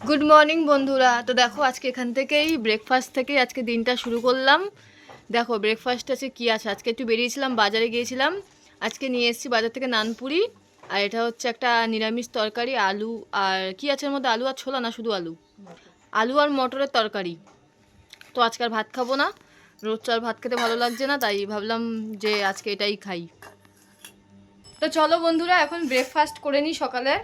Good morning বন্ধুরা। তো দেখো আজকে এখান থেকেই ব্রেকফাস্ট থেকেই আজকে দিনটা শুরু করলাম। দেখো ব্রেকফাস্ট আছে কি আছে, আজকে একটু বেরিয়েছিলাম, বাজারে গিয়েছিলাম, আজকে নিয়ে এসেছি বাজার থেকে নানপুরি। আর এটা হচ্ছে একটা নিরামিষ তরকারি, আলু আর কি আছে এর মধ্যে, আলু আর ছোলা না শুধু আলু, আলু আর মটরের তরকারি। তো আজকে আর ভাত খাবো না, রোজ চার ভাত খেতে ভালো লাগছে না, তাই ভাবলাম যে আজকে এটাই খাই। তো চলো বন্ধুরা এখন ব্রেকফাস্ট করে নিই সকালে।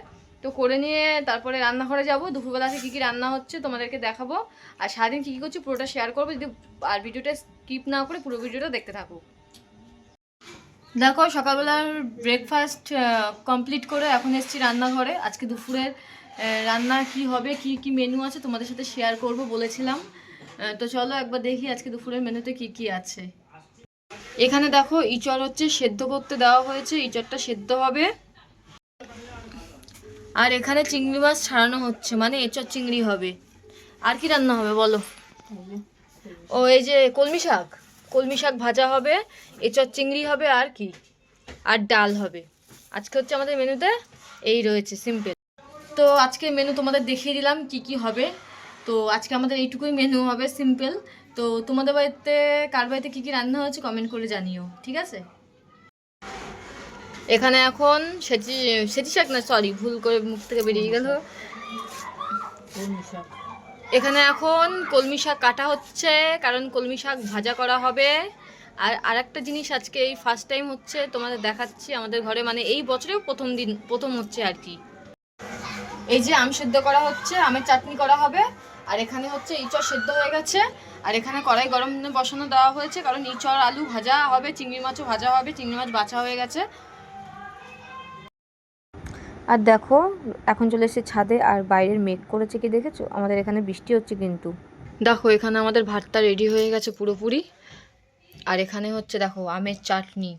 তো করে নিয়ে তারপরে রান্নাঘরে যাব, দুপুরবেলাতে কী কী রান্না হচ্ছে তোমাদেরকে দেখাবো, আর সারাদিন কী কী করছি পুরোটা শেয়ার করবো। যদি আর ভিডিওটা স্কিপ না করে পুরো ভিডিওটা দেখতে থাকো। দেখো সকালবেলার ব্রেকফাস্ট কমপ্লিট করে এখন এসেছি রান্নাঘরে। আজকে দুপুরের রান্না কি হবে, কি কি মেনু আছে তোমাদের সাথে শেয়ার করব বলেছিলাম। তো চলো একবার দেখি আজকে দুপুরের মেনুতে কি কি আছে। এখানে দেখো ইঁচড় হচ্ছে সেদ্ধ করতে দেওয়া হয়েছে, ইঁচড়টা সেদ্ধ হবে। আর এখানে চিংড়ি মাছ ছাড়ানো হচ্ছে, মানে এঁচড় চিংড়ি হবে। আর কি রান্না হবে বলো? ও এই যে কলমি শাক, কলমি শাক ভাজা হবে, এঁচড় চিংড়ি হবে, আর কি, আর ডাল হবে। আজকে হচ্ছে আমাদের মেনুতে এই রয়েছে, সিম্পল। তো আজকে মেনু তোমাদের দেখিয়ে দিলাম কি কি হবে। তো আজকে আমাদের এইটুকুই মেনু হবে, সিম্পল। তো তোমাদের বাড়িতে কার বাড়িতে কী কী রান্না হয়েছে কমেন্ট করে জানিও, ঠিক আছে? এখানে এখন সেচি সেচি শাক না, সরি ভুল করে মুখ থেকে বেরিয়ে গেল। এখানে এখন কলমি শাক কাটা হচ্ছে, কারণ কলমি শাক ভাজা করা হবে। আর আরেকটা জিনিস আজকে এই ফার্স্ট টাইম হচ্ছে, তোমাদের দেখাচ্ছি আমাদের ঘরে, মানে এই বছরেও প্রথম হচ্ছে আর কি। এই যে আম সেদ্ধ করা হচ্ছে, আমের চাটনি করা হবে। আর এখানে হচ্ছে ইঁচড় সেদ্ধ হয়ে গেছে। আর এখানে কড়াই গরম বসানো দেওয়া হয়েছে, কারণ ইঁচড় আলু ভাজা হবে, চিংড়ি মাছও ভাজা হবে, চিংড়ি মাছ বাছা হয়ে গেছে। আর দেখো এখন চলে এসেছে ছাদে, আর বাইরের মেঘ করেছে কি দেখেছো, আমাদের এখানে বৃষ্টি হচ্ছে কিন্তু। দেখো এখানে আমাদের ভাতটা রেডি হয়ে গেছে পুরোপুরি। আর এখানে হচ্ছে দেখো আমের চাটনি,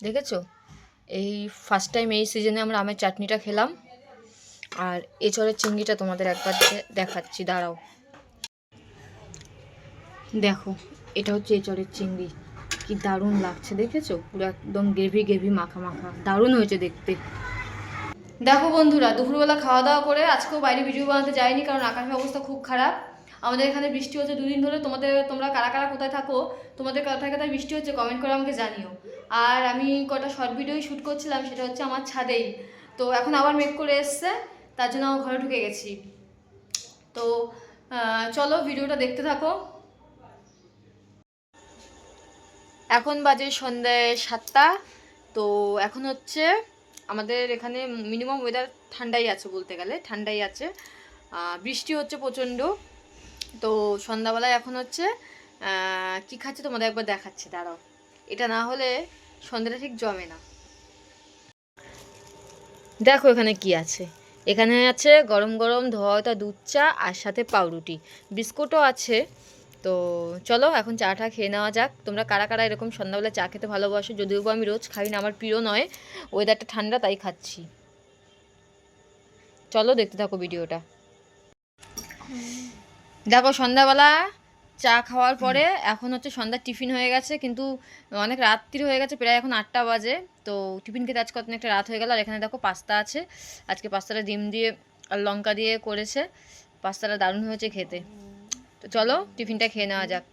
দেখেছো? এই ফার্স্ট টাইম এই সিজনে আমরা আমের চাটনিটা খেলাম। আর এঁচড়ের চিংড়িটা তোমাদের একবার দেখাচ্ছি, দাঁড়াও। দেখো এটা হচ্ছে এঁচড়ের চিংড়ি, কি দারুণ লাগছে দেখেছো, পুরো একদম গ্রেভি গ্রেভি মাখা মাখা, দারুণ হয়েছে দেখতে। দেখো বন্ধুরা দুপুরবেলা খাওয়া দাওয়া করে আজকেও বাইরে ভিডিও বানাতে যাইনি, কারণ আকাশের অবস্থা খুব খারাপ। আমাদের এখানে বৃষ্টি হচ্ছে দুদিন ধরে। তোমরা কারা কারা কোথায় থাকো, তোমাদের কোথায় কোথায় বৃষ্টি হচ্ছে কমেন্ট করে আমাকে জানিও। আর আমি কটা শর্ট ভিডিওই শ্যুট করছিলাম, সেটা হচ্ছে আমার ছাদেই। তো এখন আবার মেঘ করে এসছে, তার জন্য আমার ঘরে ঢুকে গেছি। তো চলো ভিডিওটা দেখতে থাকো। এখন বাজে সন্ধ্যে 7টা। তো এখন হচ্ছে আমাদের এখানে মিনিমাম ওয়েদার ঠান্ডাই আছে, বলতে গেলে ঠান্ডাই আছে। বৃষ্টি হচ্ছে প্রচণ্ড। তো সন্ধ্যাবেলায় এখন হচ্ছে কি খাচ্ছে তোমাদের একবার দেখাচ্ছি, দাঁড়াও। এটা না হলে সন্ধ্যাটা ঠিক জমে না। দেখো এখানে কি আছে, এখানে আছে গরম গরম ধোয়া দুধ চা, আর সাথে পাউরুটি, বিস্কুটও আছে। তো চলো এখন চাটা খেয়ে নেওয়া যাক। তোমরা কারা কারা এরকম সন্ধ্যাবেলা চা খেতে ভালোবাসো, যদিও আমি রোজ খাই না, আমার প্রিয় নয়, ওয়েদারটা ঠান্ডা তাই খাচ্ছি। চলো দেখতে থাকো ভিডিওটা। দেখো সন্ধ্যাবেলা চা খাওয়ার পরে এখন হচ্ছে সন্ধ্যার টিফিন হয়ে গেছে, কিন্তু অনেক রাত্রি হয়ে গেছে, প্রায় এখন 8টা বাজে। তো টিফিন খেতে আজকে অনেকটা রাত হয়ে গেল। আর এখানে দেখো পাস্তা আছে, আজকে পাস্তাটা ডিম দিয়ে আর লঙ্কা দিয়ে করেছে, পাস্তাটা দারুণ হয়েছে খেতে। তো চলো টিফিনটা খেয়ে নেওয়া যাক।